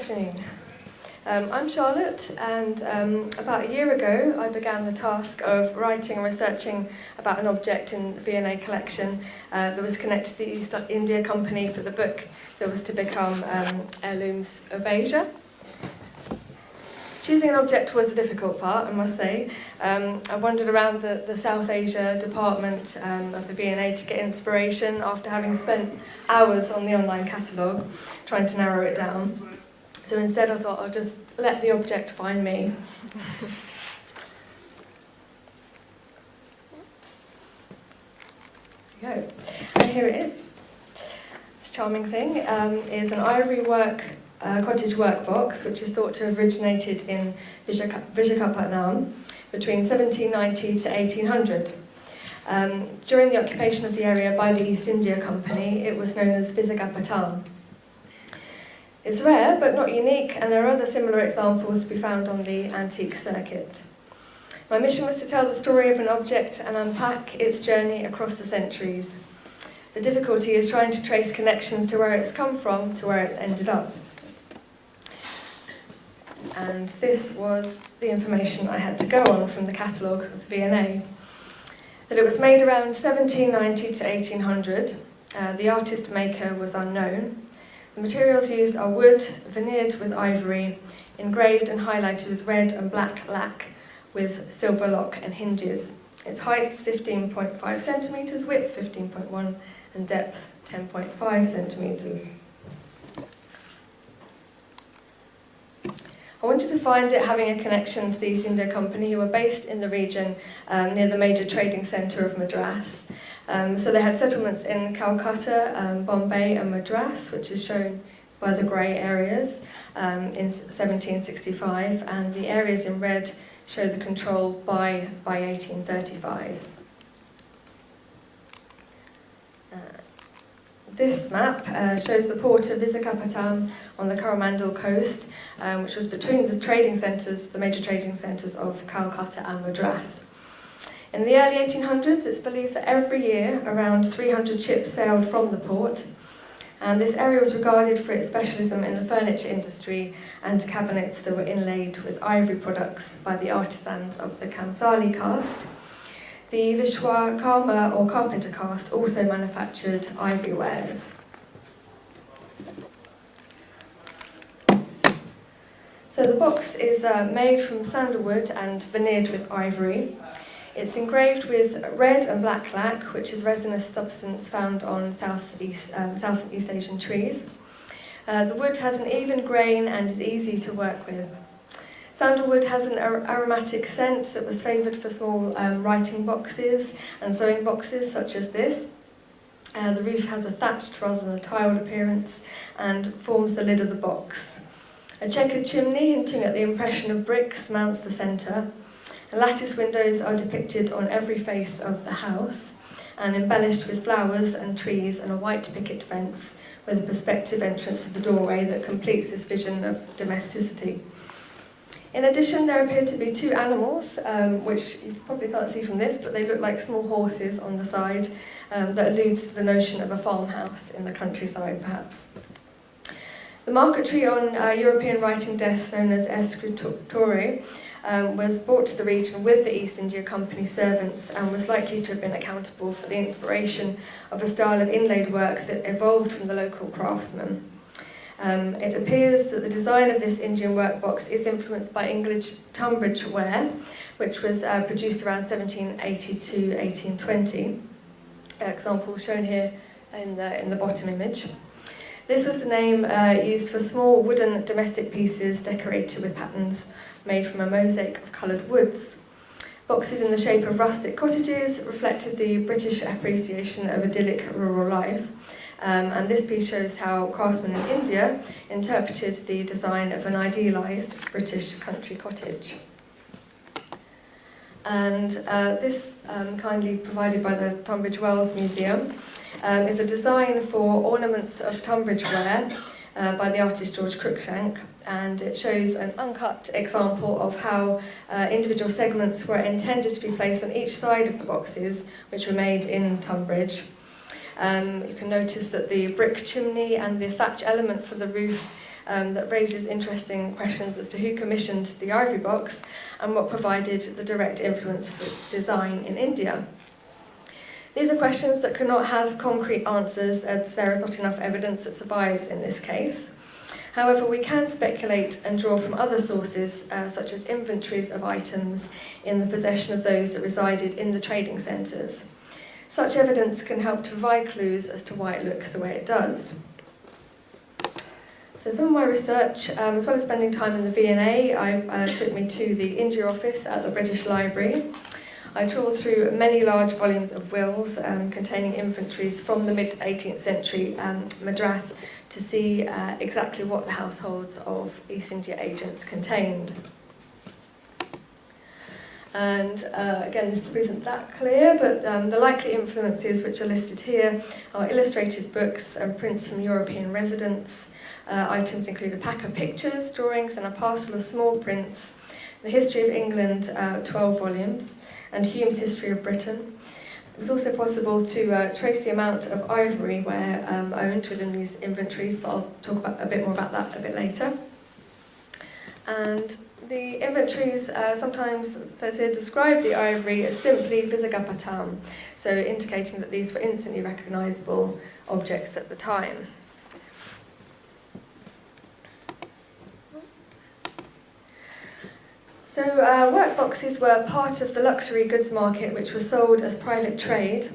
afternoon. I'm Charlotte, and about a year ago I began the task of writing and researching about an object in the V&A collection that was connected to the East India Company for the book that was to become Heirlooms of Asia. Choosing an object was a difficult part, I must say. I wandered around the South Asia department of the V&A to get inspiration after having spent hours on the online catalogue trying to narrow it down. So instead I thought I'll just let the object find me. There we go. And here it is. This charming thing is an ivory cottage workbox, which is thought to have originated in Vizagapatam between 1790 to 1800. During the occupation of the area by the East India Company, it was known as Vizagapatam. It's rare, but not unique, and there are other similar examples to be found on the antique circuit. My mission was to tell the story of an object and unpack its journey across the centuries. The difficulty is trying to trace connections to where it's come from to where it's ended up. And this was the information I had to go on from the catalogue of the V&A. That it was made around 1790 to 1800. The artist maker was unknown. The materials used are wood, veneered with ivory, engraved and highlighted with red and black lac with silver lock and hinges. Its height is 15.5 centimetres, width 15.1 and depth 10.5 centimetres. I wanted to find it having a connection to the East India Company, who were based in the region near the major trading centre of Madras. So they had settlements in Calcutta, Bombay and Madras, which is shown by the grey areas in 1765, and the areas in red show the control by 1835. This map shows the port of Vizagapatam on the Coromandel coast, which was between the trading centres, the major trading centres of Calcutta and Madras. In the early 1800s, it's believed that every year around 300 ships sailed from the port, and this area was regarded for its specialism in the furniture industry and cabinets that were inlaid with ivory products by the artisans of the Kamsali caste. The Vishwakarma or carpenter caste also manufactured ivory wares. So the box is made from sandalwood and veneered with ivory. It's engraved with red and black lac, which is resinous substance found on Southeast Asian trees. The wood has an even grain and is easy to work with. Sandalwood has an aromatic scent that was favoured for small writing boxes and sewing boxes such as this. The roof has a thatched rather than a tiled appearance and forms the lid of the box. A checkered chimney hinting at the impression of bricks mounts the centre. Lattice windows are depicted on every face of the house and embellished with flowers and trees and a white picket fence with a perspective entrance to the doorway that completes this vision of domesticity. In addition, there appear to be two animals, which you probably can't see from this, but they look like small horses on the side, that alludes to the notion of a farmhouse in the countryside, perhaps. The marquetry on European writing desks, known as escritori, was brought to the region with the East India Company servants and was likely to have been accountable for the inspiration of a style of inlaid work that evolved from the local craftsmen. It appears that the design of this Indian workbox is influenced by English Tunbridge ware, which was produced around 1780 to 1820. Example shown here in the bottom image. This was the name used for small wooden domestic pieces decorated with patterns made from a mosaic of coloured woods. Boxes in the shape of rustic cottages reflected the British appreciation of idyllic rural life, and this piece shows how craftsmen in India interpreted the design of an idealised British country cottage. And this, kindly provided by the Tunbridge Wells Museum, is a design for ornaments of Tunbridge ware by the artist George Cruikshank, and it shows an uncut example of how individual segments were intended to be placed on each side of the boxes, which were made in Tunbridge. You can notice that the brick chimney and the thatch element for the roof that raises interesting questions as to who commissioned the ivory box and what provided the direct influence for its design in India. These are questions that cannot have concrete answers, as there is not enough evidence that survives in this case. However, we can speculate and draw from other sources, such as inventories of items in the possession of those that resided in the trading centres. Such evidence can help to provide clues as to why it looks the way it does. So some of my research, as well as spending time in the V&A, took me to the India office at the British Library. I trawled through many large volumes of wills containing inventories from the mid-18th century Madras to see exactly what the households of East India agents contained. And again, this isn't that clear, but the likely influences which are listed here are illustrated books and prints from European residents. Items include a pack of pictures, drawings, and a parcel of small prints. The History of England, 12 volumes, and Hume's History of Britain. It was also possible to trace the amount of ivory ware owned within these inventories, but I'll talk a bit more about that a bit later. And the inventories sometimes, says here, describe the ivory as simply Vizagapatam, so indicating that these were instantly recognisable objects at the time. So workboxes were part of the luxury goods market which was sold as private trade.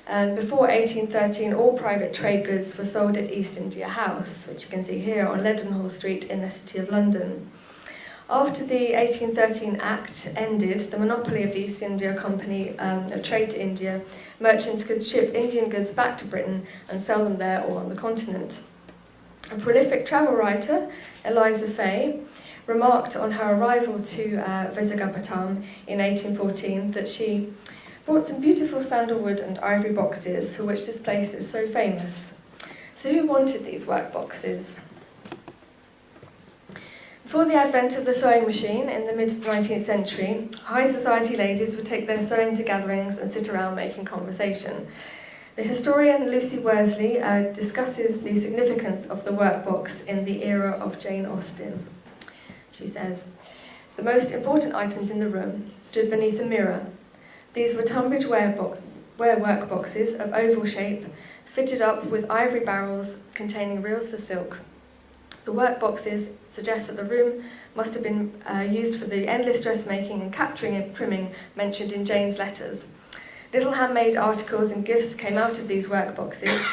And before 1813, all private trade goods were sold at East India House, which you can see here on Leadenhall Street in the City of London. After the 1813 Act ended, the monopoly of the East India Company of trade to India, merchants could ship Indian goods back to Britain and sell them there or on the continent. A prolific travel writer, Eliza Fay, remarked on her arrival to Vizagapatam in 1814 that she brought some beautiful sandalwood and ivory boxes for which this place is so famous. So who wanted these work boxes? Before the advent of the sewing machine in the mid-19th century, high society ladies would take their sewing to gatherings and sit around making conversation. The historian Lucy Worsley discusses the significance of the workbox in the era of Jane Austen. She says, "The most important items in the room stood beneath a mirror. These were Tunbridge ware workboxes of oval shape, fitted up with ivory barrels containing reels for silk. The workboxes suggest that the room must have been used for the endless dressmaking and capturing and trimming mentioned in Jane's letters. Little handmade articles and gifts came out of these workboxes,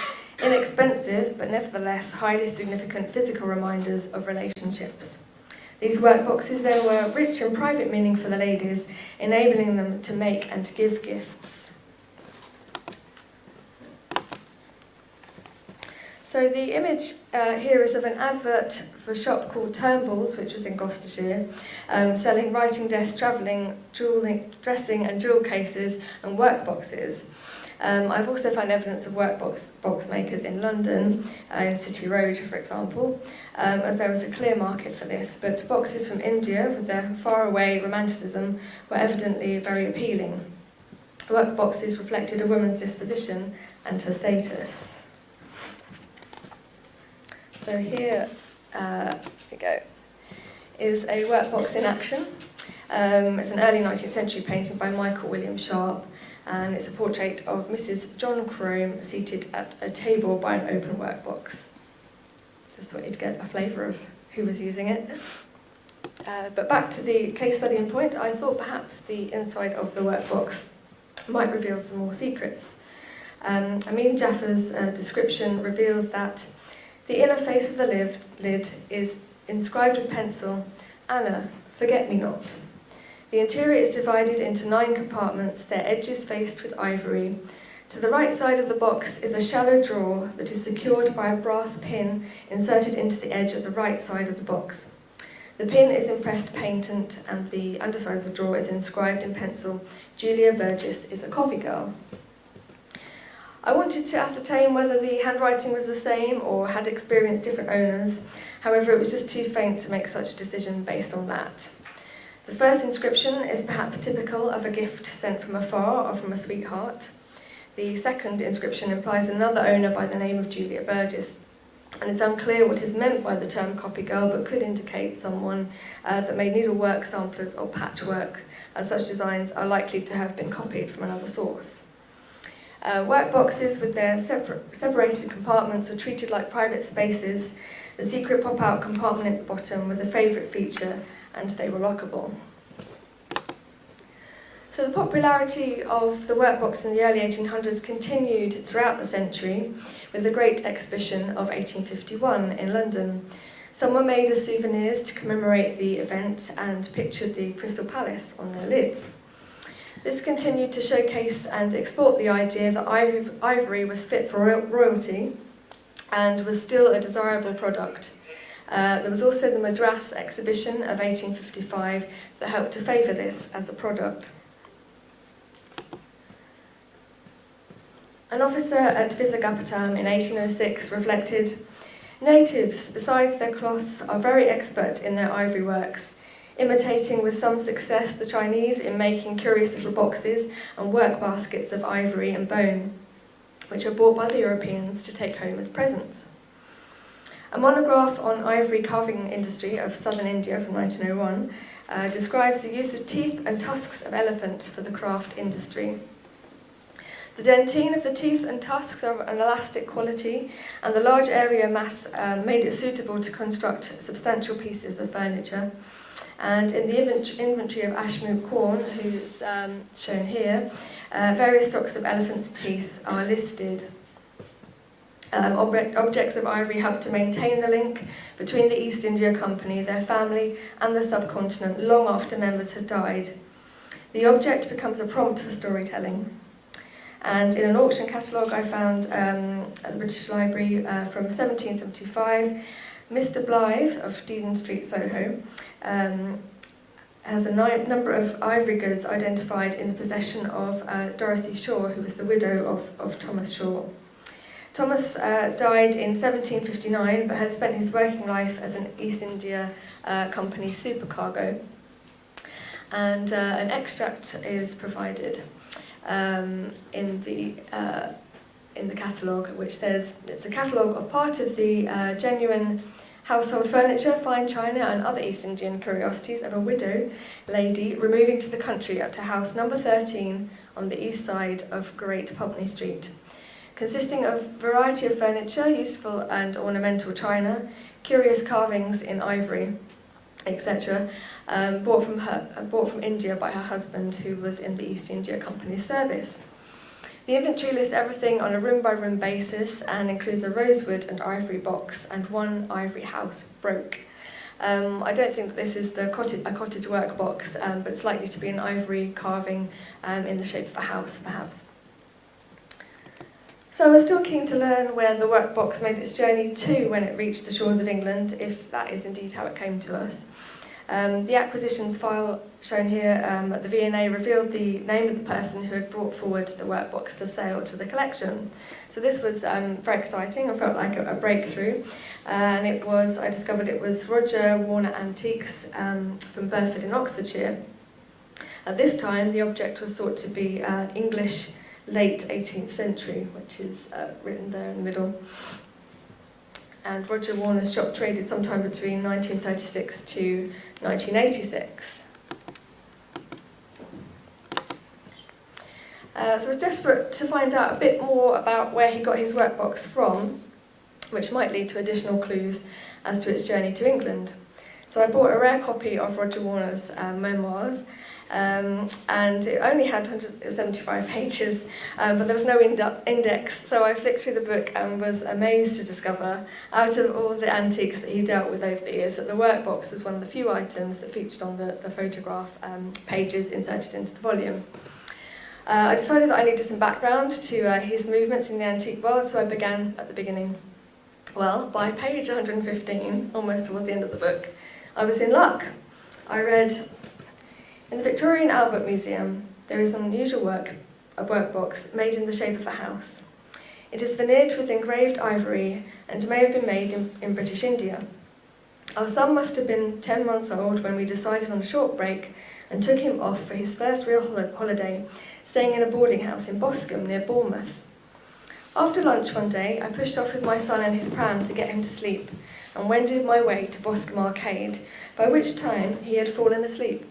inexpensive but nevertheless highly significant physical reminders of relationships. These workboxes then were rich and private meaning for the ladies, enabling them to make and give gifts." So the image here is of an advert for a shop called Turnbull's, which was in Gloucestershire, selling writing desks, dressing and jewel cases and workboxes. I've also found evidence of box makers in London, in City Road, for example, as there was a clear market for this, but boxes from India, with their faraway romanticism, were evidently very appealing. Workboxes reflected a woman's disposition and her status. So here we go, is a workbox in action. It's an early 19th century painting by Michael William Sharp, and it's a portrait of Mrs. John Crome seated at a table by an open workbox. Just thought you'd get a flavour of who was using it. But back to the case study point, I thought perhaps the inside of the workbox might reveal some more secrets. Amin Jaffar's description reveals that the inner face of the lid is inscribed with pencil, "Anna, forget-me-not." The interior is divided into 9 compartments, their edges faced with ivory. To the right side of the box is a shallow drawer that is secured by a brass pin inserted into the edge of the right side of the box. The pin is impressed patent, and the underside of the drawer is inscribed in pencil, "Julia Burgess is a coffee girl." I wanted to ascertain whether the handwriting was the same or had experienced different owners. However, it was just too faint to make such a decision based on that. The first inscription is perhaps typical of a gift sent from afar or from a sweetheart. The second inscription implies another owner by the name of Julia Burgess. and it's unclear what is meant by the term copy girl, but could indicate someone that made needlework, samplers or patchwork, as such designs are likely to have been copied from another source. Workboxes with their separated compartments were treated like private spaces. The secret pop-out compartment at the bottom was a favourite feature, and they were lockable. So the popularity of the workbox in the early 1800s continued throughout the century with the Great Exhibition of 1851 in London. Some were made as souvenirs to commemorate the event and pictured the Crystal Palace on their lids. This continued to showcase and export the idea that ivory was fit for royalty and was still a desirable product. There was also the Madras exhibition of 1855 that helped to favour this as a product. An officer at Vizagapatam in 1806 reflected, "Natives, besides their cloths, are very expert in their ivory works, imitating with some success the Chinese in making curious little boxes and work baskets of ivory and bone, which are bought by the Europeans to take home as presents." A monograph on ivory carving industry of southern India from 1901 describes the use of teeth and tusks of elephant for the craft industry. The dentine of the teeth and tusks are an elastic quality, and the large area mass made it suitable to construct substantial pieces of furniture. And in the inventory of Ashmoot corn, who's shown here, various stocks of elephant's teeth are listed. Objects of ivory helped to maintain the link between the East India Company, their family, and the subcontinent long after members had died. The object becomes a prompt for storytelling. And in an auction catalogue I found at the British Library from 1775, Mr. Blythe of Dean Street, Soho, has a number of ivory goods identified in the possession of Dorothy Shaw, who was the widow of Thomas Shaw. Thomas died in 1759, but had spent his working life as an East India Company supercargo. And an extract is provided in the catalogue, which says it's a catalogue of part of the genuine household furniture, fine china and other East Indian curiosities of a widow lady removing to the country up to house number 13 on the east side of Great Pulteney Street, consisting of variety of furniture, useful and ornamental china, curious carvings in ivory, etc., bought from India by her husband, who was in the East India Company's service. The inventory lists everything on a room-by-room basis and includes a rosewood and ivory box and one ivory house broke. I don't think this is a cottage work box, but it's likely to be an ivory carving in the shape of a house, perhaps. So I was still keen to learn where the workbox made its journey to when it reached the shores of England, if that is indeed how it came to us. The acquisitions file shown here at the V&A revealed the name of the person who had brought forward the workbox for sale to the collection. So this was very exciting. I felt like a breakthrough. And I discovered it was Roger Warner Antiques from Burford in Oxfordshire. At this time, the object was thought to be English late 18th century, which is written there in the middle. And Roger Warner's shop traded sometime between 1936 to 1986. So I was desperate to find out a bit more about where he got his workbox from, which might lead to additional clues as to its journey to England. So I bought a rare copy of Roger Warner's memoirs, and it only had 175 pages, but there was no index, so I flicked through the book and was amazed to discover, out of all the antiques that he dealt with over the years, that the workbox was one of the few items that featured on the photograph pages inserted into the volume. I decided that I needed some background to his movements in the antique world, so I began at the beginning. Well, by page 115, almost towards the end of the book, I was in luck. I read, "In the Victorian Albert Museum, there is an unusual workbox made in the shape of a house. It is veneered with engraved ivory and may have been made in British India. Our son must have been 10 months old when we decided on a short break and took him off for his first real holiday, staying in a boarding house in Boscombe near Bournemouth. After lunch one day, I pushed off with my son in his pram to get him to sleep, and wended my way to Boscombe Arcade, by which time he had fallen asleep.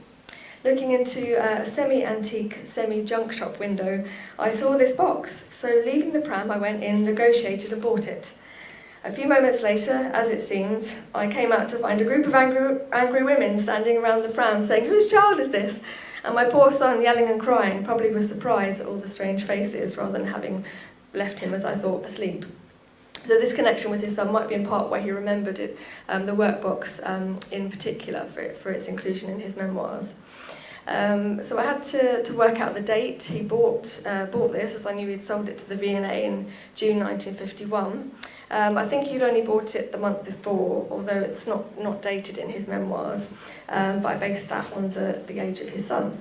Looking into a semi-antique, semi-junk shop window, I saw this box, so leaving the pram I went in, negotiated and bought it. A few moments later, as it seemed, I came out to find a group of angry women standing around the pram saying, "Whose child is this?" And my poor son, yelling and crying, probably with surprise at all the strange faces, rather than having left him, as I thought, asleep. So this connection with his son might be in part why he remembered it, the workbox in particular, for its inclusion in his memoirs. So I had to work out the date he bought this, as I knew he'd sold it to the V&A in June 1951. I think he'd only bought it the month before, although it's not dated in his memoirs, but I based that on the age of his son.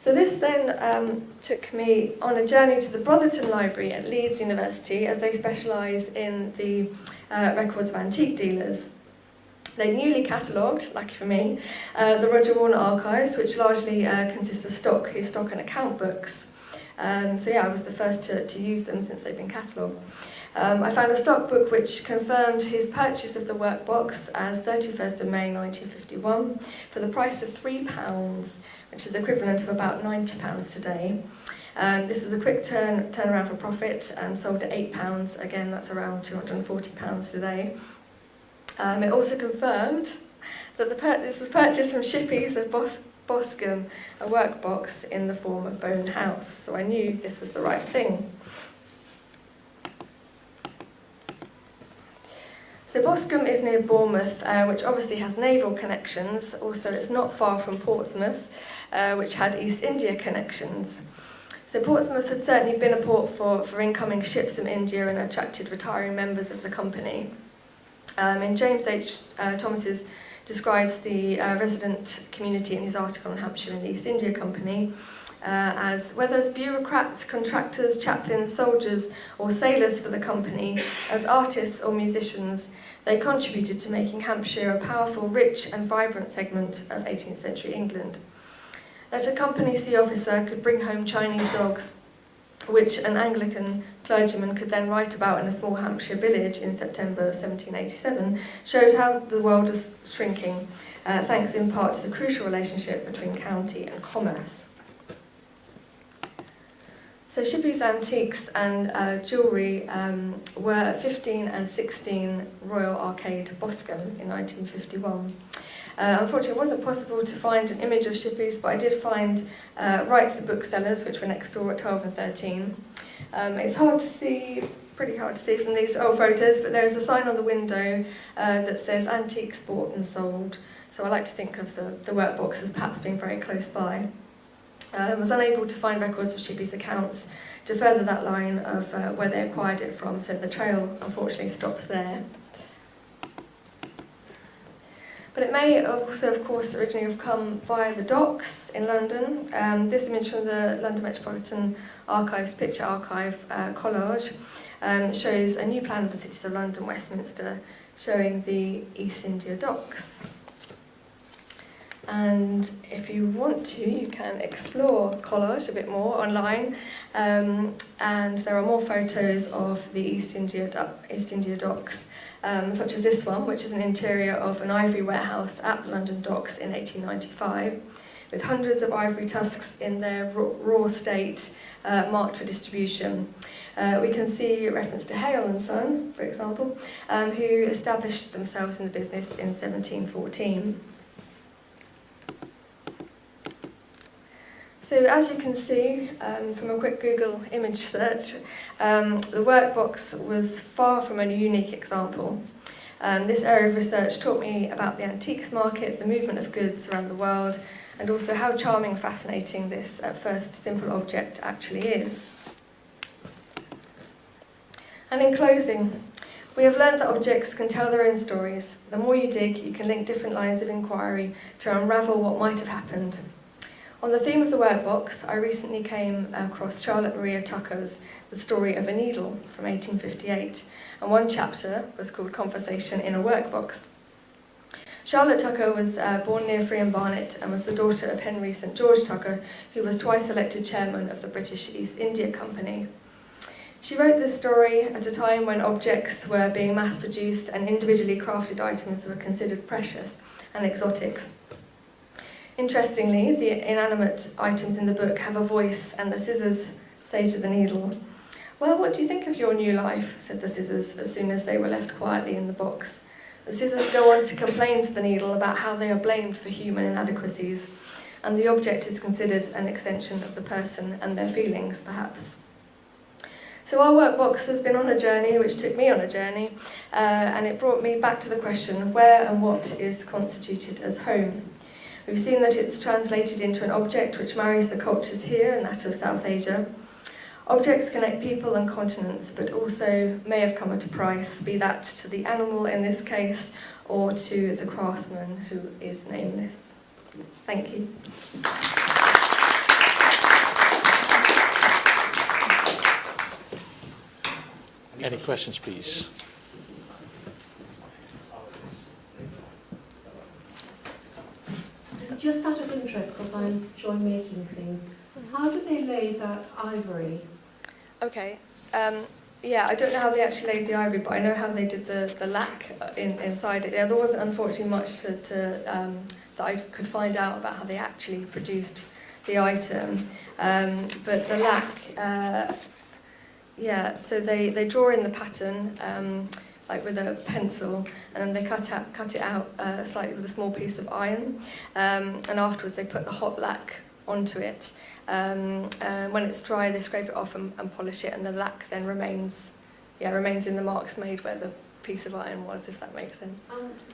So this then took me on a journey to the Brotherton Library at Leeds University, as they specialise in the records of antique dealers. They newly catalogued, lucky for me, the Roger Warner archives, which largely consists of his stock and account books. So yeah, I was the first to use them since they've been catalogued. I found a stock book which confirmed his purchase of the workbox as 31st of May 1951 for the price of £3, which is the equivalent of about £90 today. This is a quick turnaround for profit and sold at £8. Again, that's around £240 today. It also confirmed that this was purchased from Shippies of Boscombe, a workbox in the form of bone house. So I knew this was the right thing. So Boscombe is near Bournemouth, which obviously has naval connections. Also, it's not far from Portsmouth, which had East India connections. So Portsmouth had certainly been a port for incoming ships from India and attracted retiring members of the company. And James H. Thomas describes the resident community in his article on Hampshire and the East India Company as whether as bureaucrats, contractors, chaplains, soldiers or sailors for the company, as artists or musicians, they contributed to making Hampshire a powerful, rich and vibrant segment of 18th century England. That a company sea officer could bring home Chinese dogs, which an Anglican clergyman could then write about in a small Hampshire village in September 1787, showed how the world was shrinking, thanks in part to the crucial relationship between county and commerce. So Shippey's Antiques and Jewellery were 15 and 16 Royal Arcade, Boscombe in 1951. Unfortunately, it wasn't possible to find an image of Shippey's, but I did find Wright's the Booksellers, which were next door at 12 and 13. It's pretty hard to see from these old photos, but there's a sign on the window that says Antiques Bought and Sold. So I like to think of the workbox as perhaps being very close by. I was unable to find records of Shippey's accounts to further that line of where they acquired it from, so the trail unfortunately stops there. But it may also, of course, originally have come via the docks in London. This image from the London Metropolitan Archives picture archive collage shows a new plan of the cities of London, Westminster, showing the East India docks. And if you want to, you can explore collage a bit more online. And there are more photos of the East India docks, such as this one, which is an interior of an ivory warehouse at the London docks in 1895, with hundreds of ivory tusks in their raw state marked for distribution. We can see a reference to Hale and Son, for example, who established themselves in the business in 1714. So as you can see from a quick Google image search, the workbox was far from a unique example. This area of research taught me about the antiques market, the movement of goods around the world, and also how charming and fascinating this, at first, simple object actually is. And in closing, we have learned that objects can tell their own stories. The more you dig, you can link different lines of inquiry to unravel what might have happened. On the theme of the workbox, I recently came across Charlotte Maria Tucker's The Story of a Needle from 1858, and one chapter was called Conversation in a Workbox. Charlotte Tucker was born near Friern Barnet and was the daughter of Henry St George Tucker, who was twice elected chairman of the British East India Company. She wrote this story at a time when objects were being mass-produced and individually crafted items were considered precious and exotic. Interestingly, the inanimate items in the book have a voice, and the scissors say to the needle, "Well, what do you think of your new life?" said the scissors as soon as they were left quietly in the box. The scissors go on to complain to the needle about how they are blamed for human inadequacies, and the object is considered an extension of the person and their feelings, perhaps. So our workbox has been on a journey, which took me on a journey, and it brought me back to the question, where and what is constituted as home? We've seen that it's translated into an object which marries the cultures here and that of South Asia. Objects connect people and continents, but also may have come at a price, be that to the animal in this case, or to the craftsman who is nameless. Thank you. Any questions, please? Just out of interest, because I enjoy making things, how do they lay that ivory? Okay. Yeah, I don't know how they actually laid the ivory, but I know how they did the lac inside it. Yeah, there wasn't unfortunately much that I could find out about how they actually produced the item. But the lac, yeah, so they draw in the pattern like with a pencil, and then they cut it out slightly with a small piece of iron, and afterwards they put the hot lac onto it. When it's dry, they scrape it off and polish it, and the lac then remains in the marks made where the piece of iron was, if that makes sense.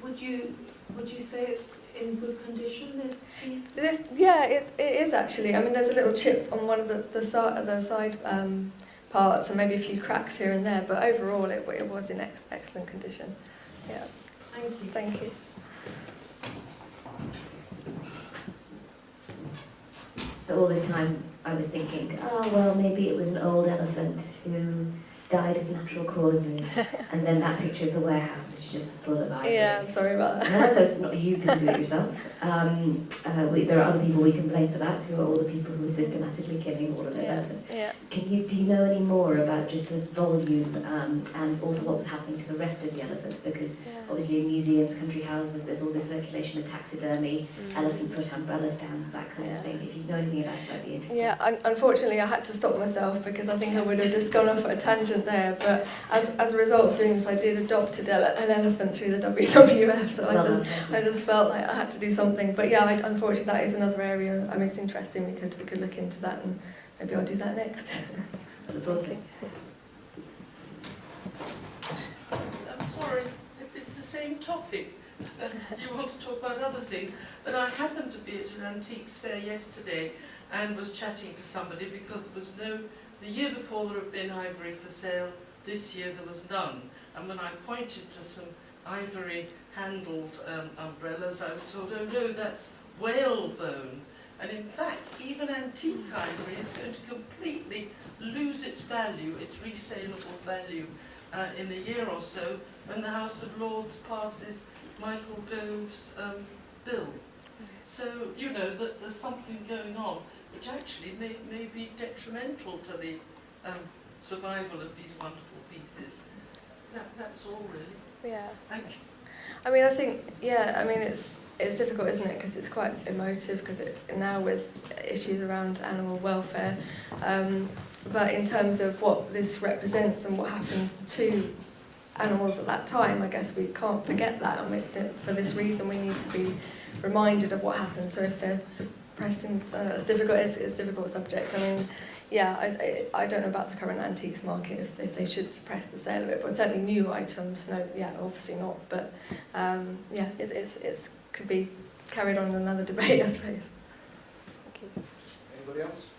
Would you say it's in good condition, this piece? Yeah, it is actually. I mean, there's a little chip on one of the side parts, and maybe a few cracks here and there, but overall it was in excellent condition. Yeah. Thank you. Thank you. So all this time I was thinking, oh well, maybe it was an old elephant who died of natural causes, and then that picture of the warehouse was just full of ivory. Yeah, I'm sorry about that. No, that's it's not you didn't do it yourself. There are other people we can blame for that, who are all the people who are systematically killing all of those elephants. Yeah. Do you know any more about just the volume and also what was happening to the rest of the elephants? Because obviously in museums, country houses, there's all this circulation of taxidermy, elephant foot umbrella stands, that kind of thing. If you know anything about it, that'd be interesting. Yeah, unfortunately I had to stop myself because I think I would have just gone off at a tangent there, but as a result of doing this I did adopt an elephant through the WWF, so I just felt like I had to do something. But yeah, unfortunately that is another area. I mean, it's interesting, we could look into that, and maybe I'll do that next. Lovely. I'm sorry, it's the same topic. You want to talk about other things, but I happened to be at an antiques fair yesterday and was chatting to somebody because the year before there had been ivory for sale, this year there was none. And when I pointed to some ivory handled umbrellas, I was told, oh no, that's whalebone. And in fact, even antique ivory is going to completely lose its value, its resaleable value, in a year or so when the House of Lords passes Michael Gove's bill. So, you know, that there's something going on which actually may be detrimental to the survival of these wonderful pieces. That's all really. Yeah. Thank you. I mean, I think, it's difficult, isn't it? Because it's quite emotive, because now with issues around animal welfare. But in terms of what this represents and what happened to animals at that time, I guess we can't forget that. And for this reason, we need to be reminded of what happened. So if they're suppressing, it's difficult. It's a difficult subject. I mean, yeah, I don't know about the current antiques market if they should suppress the sale of it, but certainly new items, no, yeah, obviously not. But yeah, it could be carried on in another debate, I suppose. Thank you. Anybody else?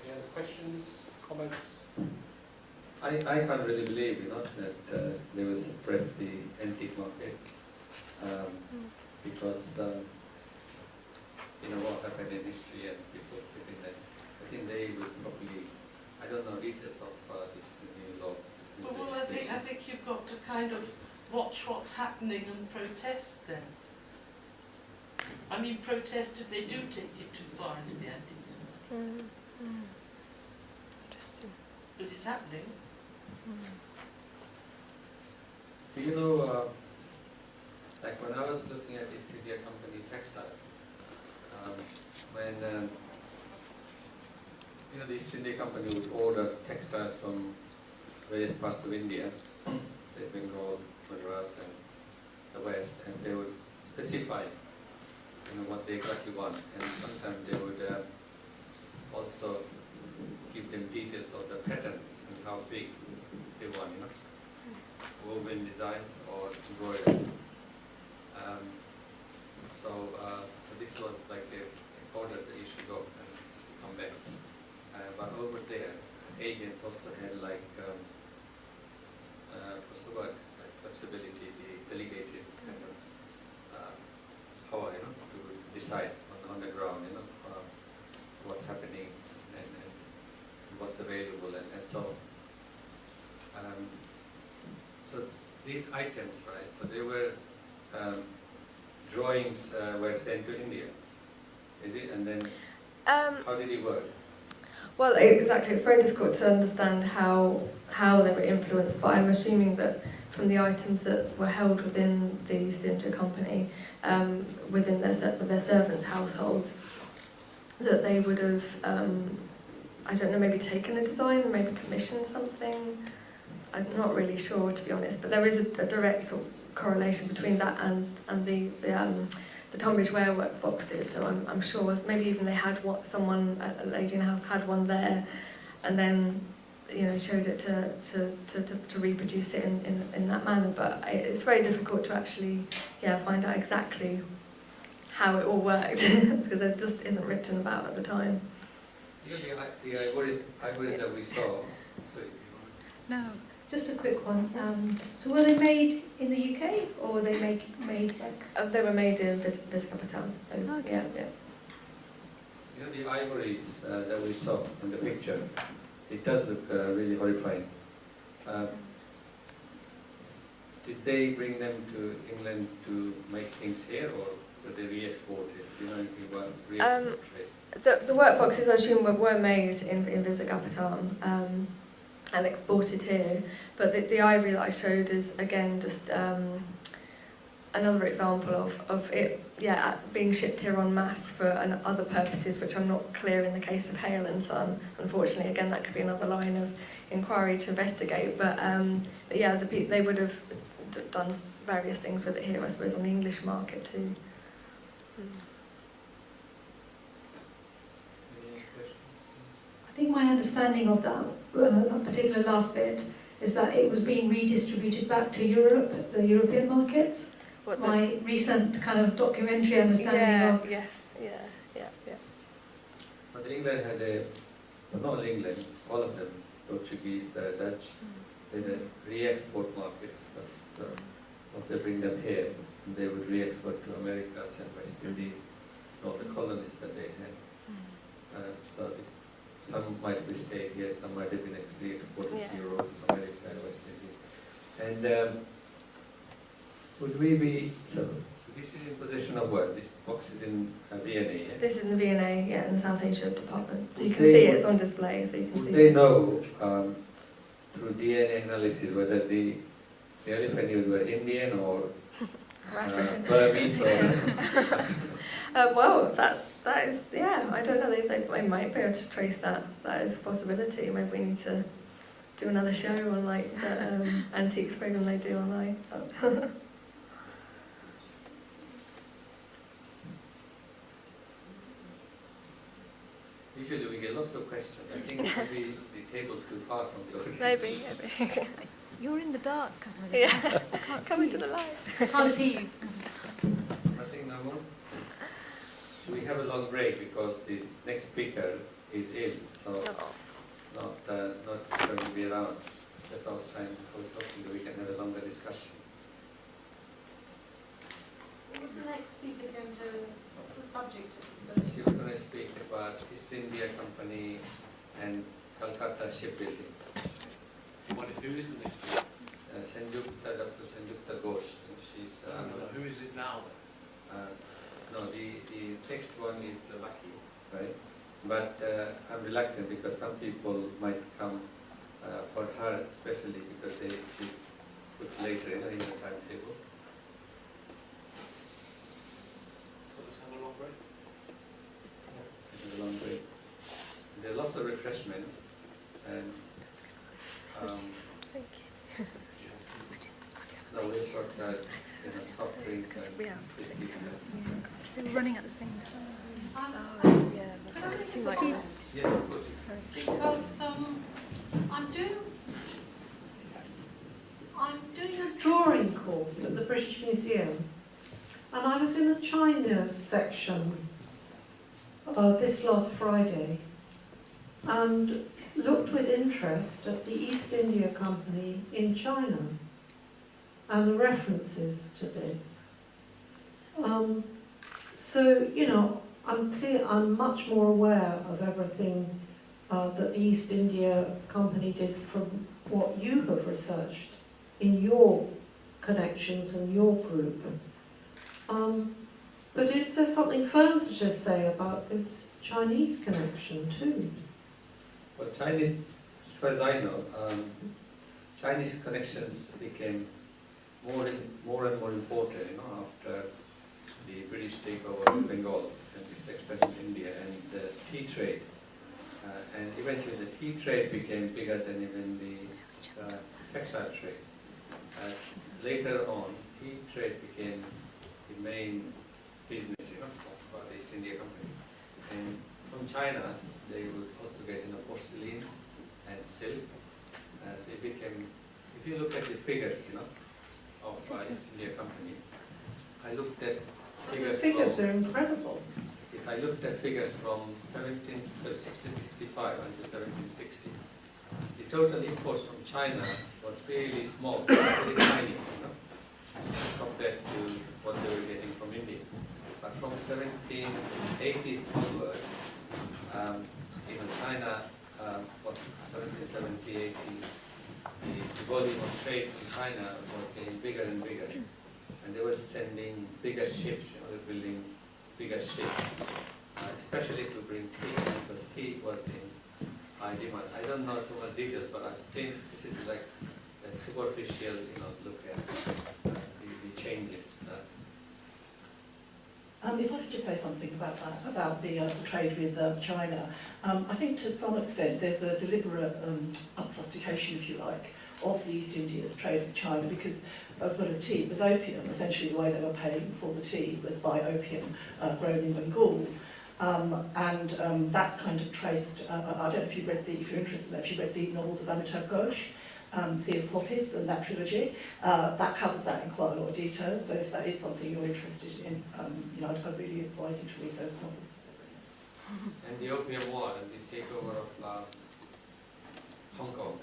Any other questions, comments? I can't really believe, that they will suppress the antique market because what happened in history and people within that. I think they will probably, I don't know details of this new law. Well, I think you've got to kind of watch what's happening and protest then? I mean, protest if they do take it too far into the antiques market. Interesting. But it's happening. Do you know, like when I was looking at East India Company textiles, when the East India Company would order textiles from various parts of India, like Bengal, Madras, and the West, and they would specify, what they exactly want, and sometimes they would also give them details of the patterns and how big they want, woven designs or embroidery. So this was like the order that you should go and come back. But over there, agents also had like what's the word? Like flexibility, the delegated kind of power, to decide on the ground, what's happening and what's available and so on. So these items, right? So they were drawings were sent to India, is it? And then how did it work? Well, exactly. It's very difficult to understand how they were influenced, but I'm assuming that from the items that were held within the East India Company, within their servants' households, that they would have, I don't know, maybe taken a design, maybe commissioned something. I'm not really sure, to be honest, but there is a direct sort of correlation between that and the Tunbridge Ware workboxes. So I'm sure maybe even they had a lady in the house had one there, and then showed it to reproduce it in that manner. But it's very difficult to actually find out exactly how it all worked because it just isn't written about at the time. The ivory that we saw. Sorry. No, just a quick one. So were they made in the UK or were they made like? They were made in Vizagapatam. Okay. Yeah. The ivories that we saw in the picture, it does look really horrifying. Did they bring them to England to make things here, or were they re-exported? Do you know anything about re-export trade? The workboxes, I assume, were made in Vizagapatam and exported here, but the ivory that I showed is again just another example of it being shipped here en masse for other purposes, which I'm not clear in the case of Hale and Son. Unfortunately, again, that could be another line of inquiry to investigate. But yeah, they would have done various things with it here, I suppose, on the English market too. I think my understanding of that particular last bit is that it was being redistributed back to Europe, the European markets. My recent kind of documentary understanding of... Yes. But England had not England, all of them, Portuguese, Dutch, they had a re-export market. So once they bring them here, they would re-export to Americas and West Indies, all the colonies that they had. So some might be stayed here, some might have been actually exported to Europe, America and West Indies. And would we be, so this is in possession of what? This box is in V&A, yeah? This is in the V&A, in the South Asia department. So you can see it's on display, so you can see. Would they know through DNA analysis whether the elephant ears were Indian or Burmese or... Well, that is, I don't know, they might be able to trace that. That is a possibility. Maybe we need to do another show on like the antiques program they do online. Usually we get lots of questions. I think maybe the table's too far from the audience. Maybe. You're in the dark. Yeah, I can't come see into you. the light. Can't see you. Nothing, no more? Should we have a long break because the next speaker is ill, so not going to be around. That's what I was trying to talk to you. We can have a longer discussion. What's the next speaker going to... What's the subject? She was going to speak about East India Company and Calcutta shipbuilding. Who is the next speaker? Dr. Sanjukta Ghosh. She's Who is it now then? no, the next one is Lucky, right? But I'm reluctant because some people might come for her, especially because she's put later in the timetable. So let's have a long break. It is a long break. There are lots of refreshments and Thank you. no, we've got soft drinks and biscuits. They were running at the same time. Yeah, Can I it make seemed a like comment? Yes, of course. Because I'm doing a drawing course at the British Museum, and I was in the China section this last Friday, and looked with interest at the East India Company in China and the references to this. So, you know, I'm much more aware of everything that the East India Company did from what you have researched in your connections and your group. But is there something further to say about this Chinese connection too? Well, Chinese, as far as I know, Chinese connections became more and more important, after the British takeover of Bengal and this expansion in India and the tea trade. And eventually the tea trade became bigger than even the textile trade. Later on, tea trade became the main business, of the East India Company. And from China, they would also get porcelain and silk. So it became, if you look at the figures, of East India Company, I looked at The figures. figures are incredible. If I looked at figures from 1665 until 1760, the total imports from China was really small, very tiny, compared to what they were getting from India. But from 1780s onward, China was 1770, 80, the volume of trade to China was getting bigger and bigger. And they were sending bigger ships, they were building bigger ships, especially to bring tea, because tea was in high demand. I don't know too much details, but I've seen this is like a superficial, look at the changes. If I could just say something about that, about the trade with China. I think to some extent there's a deliberate obfuscation, if you like, of the East India's trade with China, because as well as tea, it was opium. Essentially the way they were paying for the tea was by opium grown in Bengal. And that's kind of traced, I don't know if you've read if you're interested in that, if you've read the novels of Amitav Ghosh, Sea of Poppies and that trilogy, that covers that in quite a lot of detail. So if that is something you're interested in, I'd really advise you to read those novels. And the Opium War and the takeover of Hong Kong,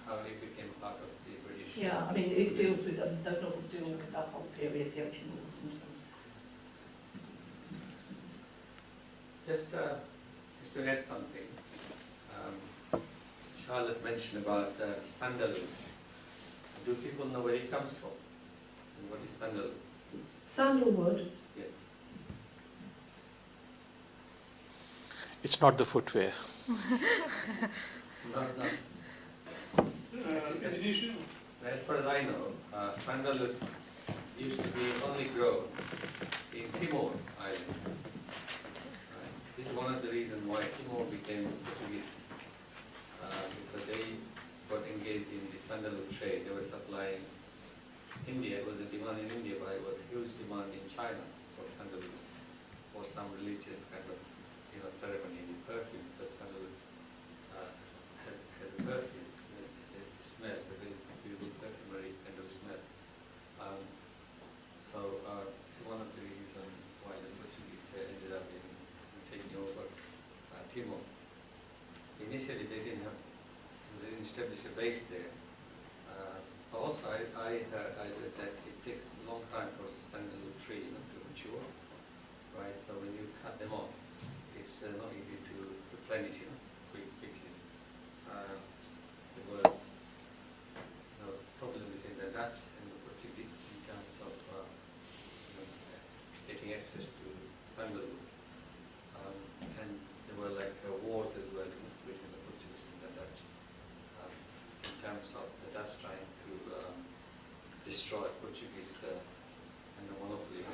how it became part of the British. Yeah, I mean, it deals with, those novels deal with that whole period, the Opium Wars. Just to add something, Charlotte mentioned about sandalwood. Do people know where it comes from? And what is sandalwood? Sandalwood. Yeah. It's not the footwear. Not. As far as I know, sandalwood used to be only grown in Timor Island. Right? This is one of the reasons why Timor became Portuguese. Because they got engaged in the sandalwood trade. They were supplying India. It was a demand in India, but it was a huge demand in China for sandalwood, for some religious kind of ceremony. The perfume, because sandalwood has a perfume, a smell, a very beautiful perfumery kind of smell. So it's one of the reasons why the Portuguese ended up in taking over Timor. Initially, they didn't establish a base there. Also, I read that it takes a long time for sandalwood tree to mature, right? So when you cut them off, it's not easy to replenish quickly. They were, from attempts of the Dutch trying to destroy Portuguese and the monopoly